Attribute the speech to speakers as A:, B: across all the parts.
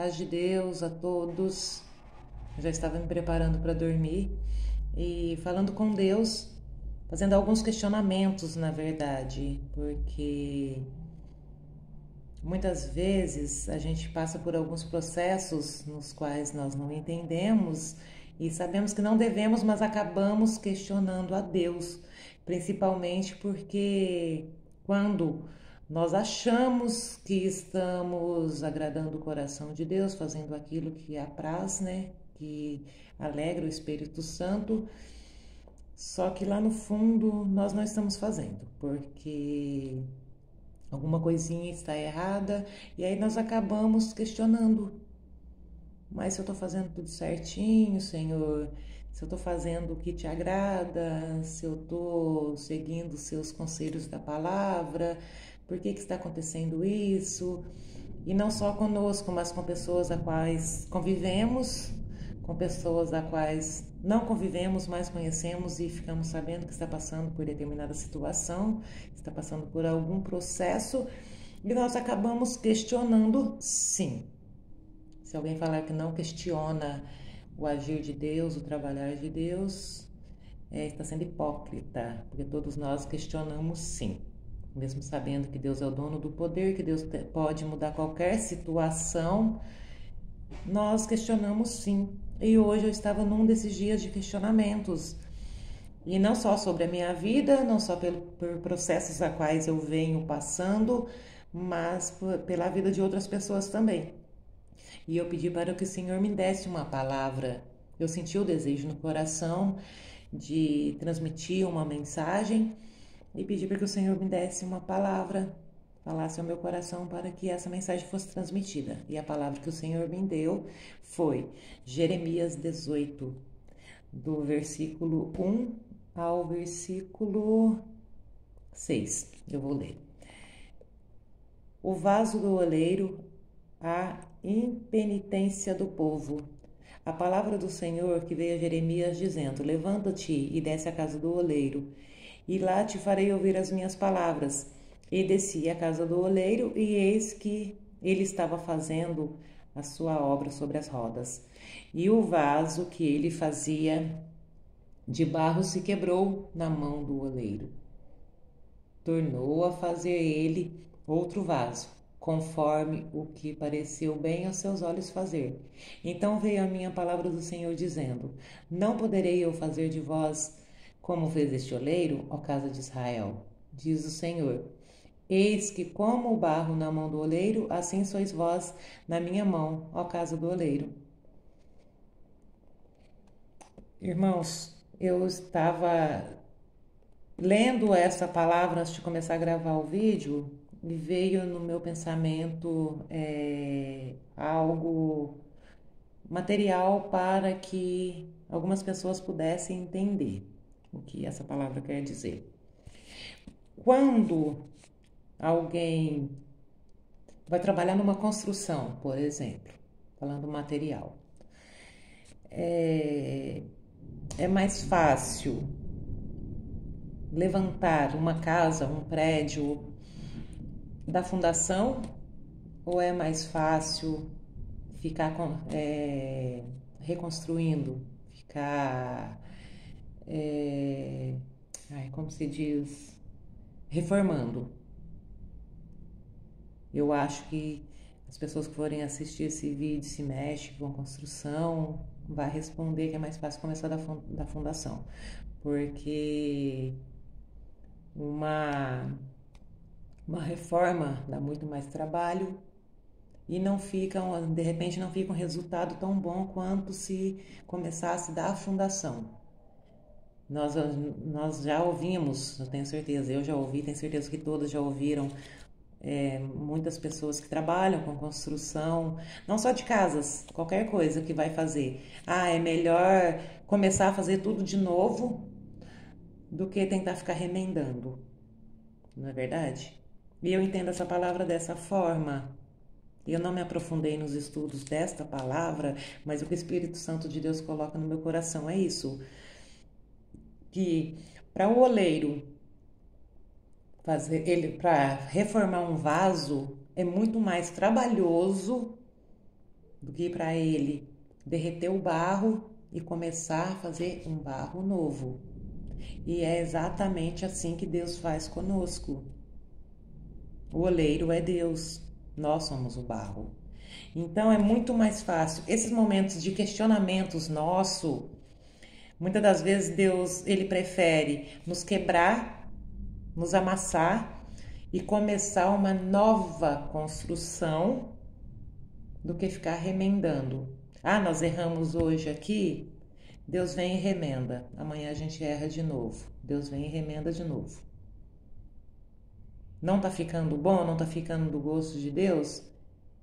A: Paz de Deus a todos. Eu já estava me preparando para dormir e falando com Deus, fazendo alguns questionamentos, na verdade, porque muitas vezes a gente passa por alguns processos nos quais nós não entendemos e sabemos que não devemos, mas acabamos questionando a Deus, principalmente porque quando nós achamos que estamos agradando o coração de Deus, fazendo aquilo que apraz, né? Que alegra o Espírito Santo, só que lá no fundo nós não estamos fazendo, porque alguma coisinha está errada e aí nós acabamos questionando. Mas se eu estou fazendo tudo certinho, Senhor, se eu estou fazendo o que te agrada, se eu estou seguindo os seus conselhos da palavra, por que está acontecendo isso? E não só conosco, mas com pessoas a quais convivemos, com pessoas a quais não convivemos, mas conhecemos e ficamos sabendo que está passando por determinada situação, está passando por algum processo, e nós acabamos questionando, sim. Se alguém falar que não questiona o agir de Deus, o trabalhar de Deus, está sendo hipócrita, porque todos nós questionamos sim. Mesmo sabendo que Deus é o dono do poder, que Deus pode mudar qualquer situação, nós questionamos sim. E hoje eu estava num desses dias de questionamentos. E não só sobre a minha vida, não só por processos a quais eu venho passando, mas pela vida de outras pessoas também. E eu pedi para que o Senhor me desse uma palavra. Eu senti o desejo no coração de transmitir uma mensagem e pedi para que o Senhor me desse uma palavra, falasse ao meu coração para que essa mensagem fosse transmitida. E a palavra que o Senhor me deu foi Jeremias 18, do versículo 1 ao versículo 6. Eu vou ler. O vaso do oleiro, a impenitência do povo. A palavra do Senhor que veio a Jeremias dizendo: Levanta-te e desce à casa do oleiro, e lá te farei ouvir as minhas palavras. E desci à casa do oleiro, e eis que ele estava fazendo a sua obra sobre as rodas. E o vaso que ele fazia de barro se quebrou na mão do oleiro. Tornou a fazer ele outro vaso, conforme o que pareceu bem aos seus olhos fazer. Então veio a minha palavra do Senhor dizendo: Não poderei eu fazer de vós como fez este oleiro, ó casa de Israel? Diz o Senhor: Eis que como o barro na mão do oleiro, assim sois vós na minha mão, ó casa do oleiro. Irmãos, eu estava lendo essa palavra antes de começar a gravar o vídeo e veio no meu pensamento algo material para que algumas pessoas pudessem entender o que essa palavra quer dizer. Quando alguém vai trabalhar numa construção, por exemplo, falando material, é mais fácil levantar uma casa, um prédio da fundação, ou é mais fácil ficar reconstruindo, ficar, como se diz, reformando? Eu acho que as pessoas que forem assistir esse vídeo, se mexe com a construção, vai responder que é mais fácil começar da fundação, porque uma reforma dá muito mais trabalho e não fica, de repente não fica um resultado tão bom quanto se começasse da fundação. Nós já ouvimos, eu tenho certeza, eu já ouvi, tenho certeza que todos já ouviram, muitas pessoas que trabalham com construção, não só de casas, qualquer coisa que vai fazer. É melhor começar a fazer tudo de novo do que tentar ficar remendando, não é verdade? E eu entendo essa palavra dessa forma. Eu não me aprofundei nos estudos desta palavra, mas o que o Espírito Santo de Deus coloca no meu coração é isso. Que para o oleiro para reformar um vaso é muito mais trabalhoso do que para ele derreter o barro e começar a fazer um barro novo. E é exatamente assim que Deus faz conosco. O oleiro é Deus, nós somos o barro. Então é muito mais fácil. Esses momentos de questionamentos nosso, muitas das vezes Deus, ele prefere nos quebrar, nos amassar e começar uma nova construção do que ficar remendando. Ah, nós erramos hoje aqui, Deus vem e remenda. Amanhã a gente erra de novo. Deus vem e remenda de novo. Não tá ficando bom, não tá ficando do gosto de Deus?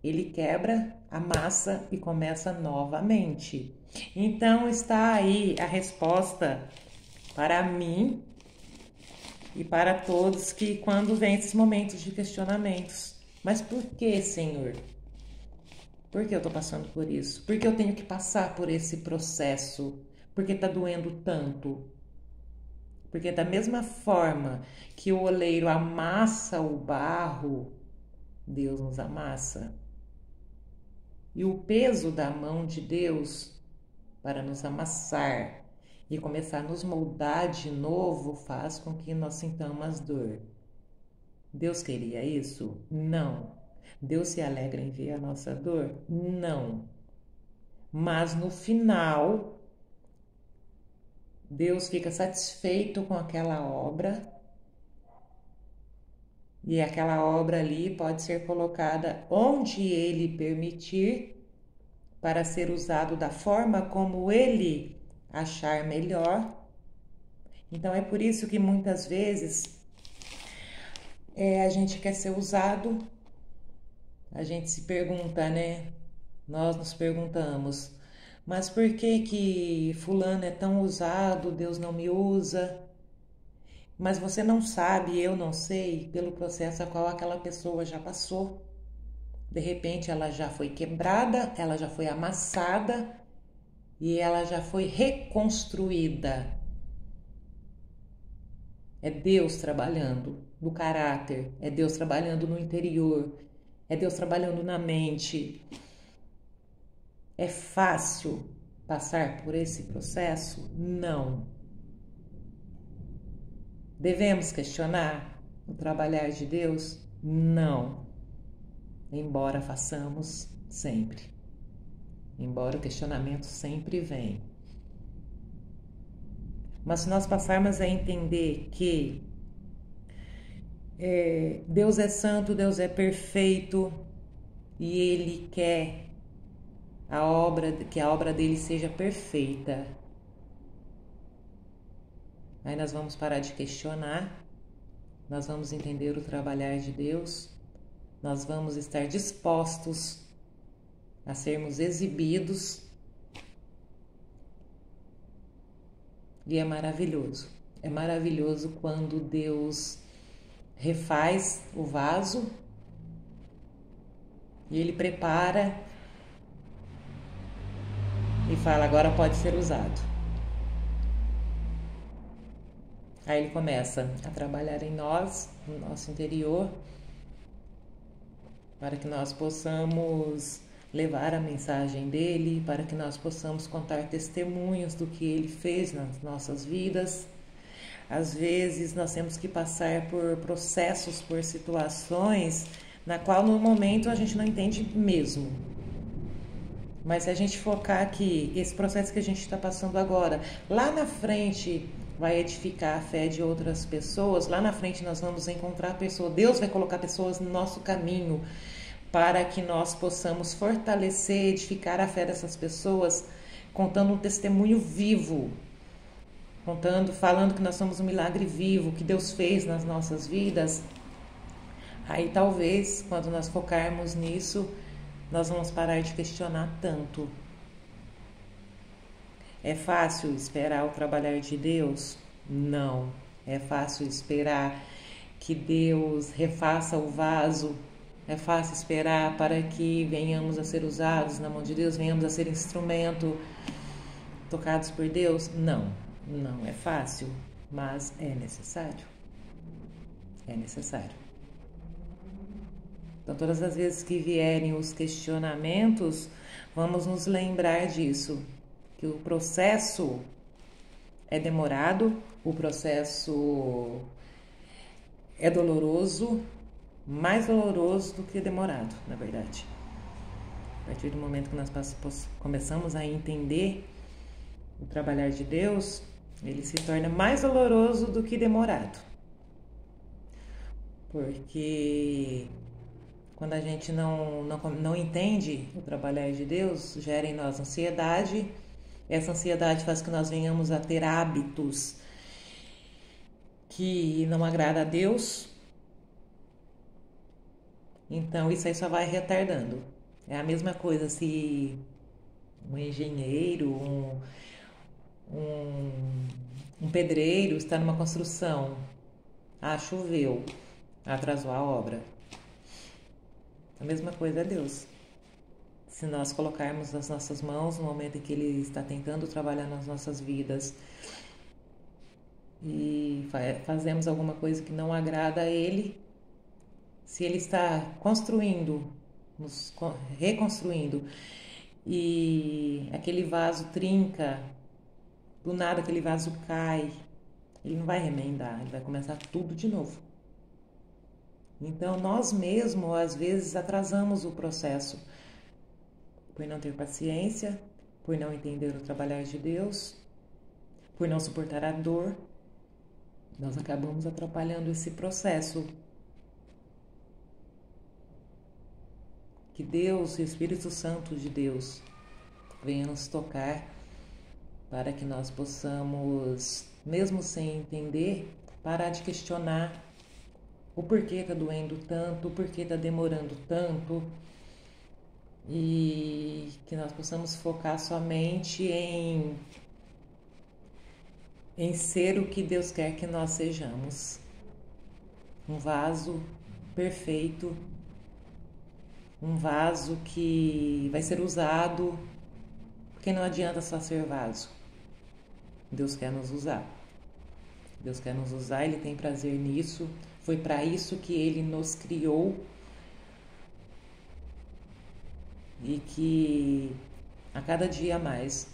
A: Ele quebra, amassa e começa novamente. Então está aí a resposta para mim e para todos que quando vem esses momentos de questionamentos. Mas por que, Senhor? Por que eu estou passando por isso? Por que eu tenho que passar por esse processo? Por que está doendo tanto? Porque da mesma forma que o oleiro amassa o barro, Deus nos amassa. E o peso da mão de Deus para nos amassar e começar a nos moldar de novo faz com que nós sintamos dor. Deus queria isso? Não. Deus se alegra em ver a nossa dor? Não. Mas no final, Deus fica satisfeito com aquela obra e aquela obra ali pode ser colocada onde Ele permitir para ser usado da forma como Ele achar melhor. Então é por isso que muitas vezes a gente quer ser usado, a gente se pergunta, né? Nós nos perguntamos, mas por que fulano é tão usado, Deus não me usa? Mas você não sabe, eu não sei, pelo processo a qual aquela pessoa já passou. De repente ela já foi quebrada, ela já foi amassada e ela já foi reconstruída. É Deus trabalhando no caráter, é Deus trabalhando no interior, é Deus trabalhando na mente. É fácil passar por esse processo? Não. Devemos questionar o trabalhar de Deus? Não. Embora façamos sempre. Embora o questionamento sempre venha. Mas se nós passarmos a entender que Deus é santo, Deus é perfeito e Ele quer que a obra dele seja perfeita. Aí nós vamos parar de questionar, nós vamos entender o trabalhar de Deus, nós vamos estar dispostos a sermos exibidos e é maravilhoso. É maravilhoso quando Deus refaz o vaso e Ele prepara e fala, agora pode ser usado. Aí Ele começa a trabalhar em nós, no nosso interior, para que nós possamos levar a mensagem dele, para que nós possamos contar testemunhos do que ele fez nas nossas vidas. Às vezes nós temos que passar por processos, por situações na qual no momento a gente não entende mesmo. Mas se a gente focar aqui, esse processo que a gente está passando agora, lá na frente vai edificar a fé de outras pessoas, lá na frente nós vamos encontrar pessoas, Deus vai colocar pessoas no nosso caminho para que nós possamos fortalecer, edificar a fé dessas pessoas, contando um testemunho vivo, falando que nós somos um milagre vivo, que Deus fez nas nossas vidas. Aí talvez, quando nós focarmos nisso, nós vamos parar de questionar tanto. É fácil esperar o trabalhar de Deus? Não. É fácil esperar que Deus refaça o vaso? É fácil esperar para que venhamos a ser usados na mão de Deus, venhamos a ser instrumento tocados por Deus? Não. Não é fácil, mas é necessário. É necessário. Então, todas as vezes que vierem os questionamentos, vamos nos lembrar disso, que o processo é demorado, o processo é doloroso, mais doloroso do que demorado, na verdade. A partir do momento que nós começamos a entender o trabalhar de Deus, ele se torna mais doloroso do que demorado. Porque quando a gente não entende o trabalhar de Deus, gera em nós ansiedade. Essa ansiedade faz que nós venhamos a ter hábitos que não agradam a Deus. Então, isso aí só vai retardando. É a mesma coisa se um engenheiro, um pedreiro está numa construção. Choveu, atrasou a obra. A mesma coisa é Deus. Se nós colocarmos nas nossas mãos no momento em que Ele está tentando trabalhar nas nossas vidas e fazemos alguma coisa que não agrada a Ele, se Ele está construindo, nos reconstruindo, e aquele vaso trinca, do nada aquele vaso cai, Ele não vai remendar, Ele vai começar tudo de novo. Então, nós mesmos, às vezes, atrasamos o processo por não ter paciência, por não entender o trabalhar de Deus, por não suportar a dor. Nós acabamos atrapalhando esse processo. Que Deus, o Espírito Santo de Deus, venha nos tocar para que nós possamos, mesmo sem entender, parar de questionar o porquê está doendo tanto, o porquê está demorando tanto, e que nós possamos focar somente em ser o que Deus quer que nós sejamos. Um vaso perfeito, um vaso que vai ser usado, porque não adianta só ser vaso. Deus quer nos usar. Deus quer nos usar, Ele tem prazer nisso. Foi para isso que Ele nos criou. E que a cada dia mais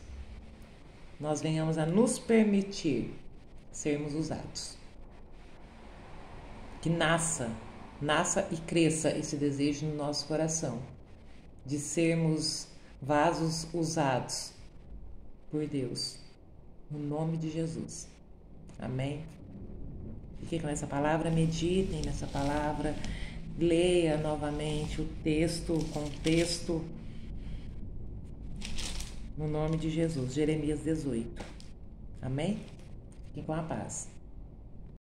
A: nós venhamos a nos permitir sermos usados. Que nasça e cresça esse desejo no nosso coração de sermos vasos usados por Deus, no nome de Jesus. Amém? Fiquem com essa palavra, meditem nessa palavra, leia novamente o texto, o contexto, no nome de Jesus. Jeremias 18. Amém? Fiquem com a paz.